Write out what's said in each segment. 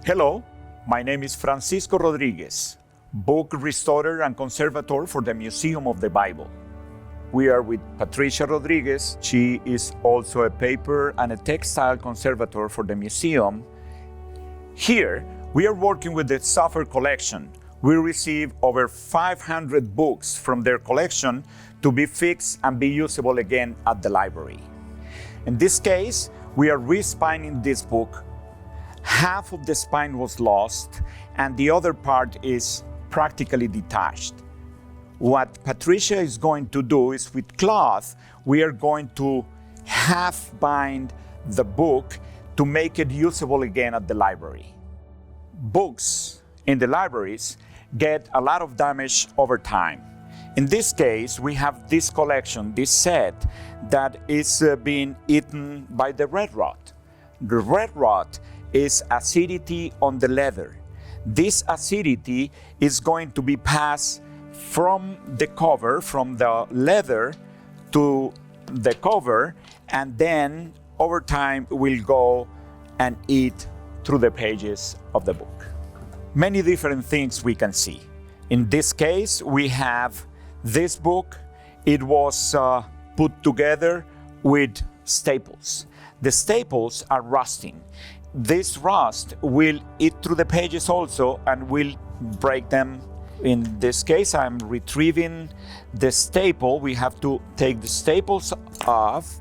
Hello, my name is Francisco Rodriguez, book restorer and conservator for the Museum of the Bible. We are with Patricia Rodriguez. She is also a paper and a textile conservator for the museum. Here, we are working with the Sofer Collection. We receive over 500 books from their collection to be fixed and be usable again at the library. In this case, we are respining this book. Half of the spine was lost, and the other part is practically detached. What Patricia is going to do is, with cloth, we are going to half bind the book to make it usable again at the library. Books in the libraries get a lot of damage over time. In this case, we have this collection, this set, that is being eaten by the red rot. The red rot is acidity on the leather. This acidity is going to be passed from the cover, from the leather to the cover, and then over time will go and eat through the pages of the book. Many different things we can see. In this case, we have this book. It was put together with staples. The staples are rusting. This rust will eat through the pages also and will break them. In this case, I'm retrieving the staple. We have to take the staples off,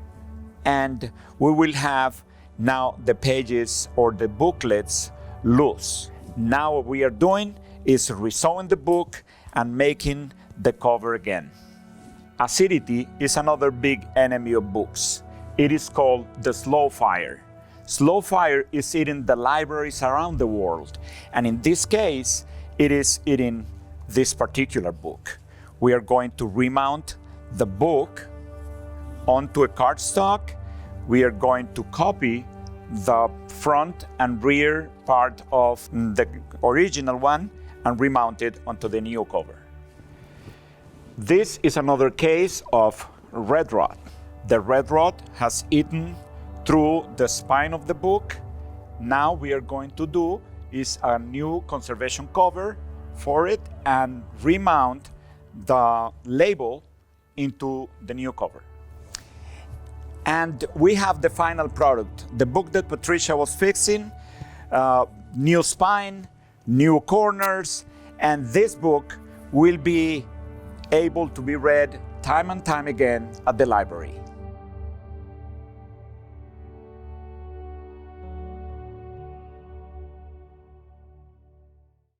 and we will have now the pages or the booklets loose. Now what we are doing is resewing the book and making the cover again. Acidity is another big enemy of books. It is called the slow fire. Slow fire is eating the libraries around the world, and in this case, it is eating this particular book. We are going to remount the book onto a cardstock. We are going to copy the front and rear part of the original one and remount it onto the new cover. This is another case of red rot. The red rot has eaten through the spine of the book. Now we are going to do is a new conservation cover for it and remount the label into the new cover. And we have the final product, the book that Patricia was fixing, new spine, new corners, and this book will be able to be read time and time again at the library.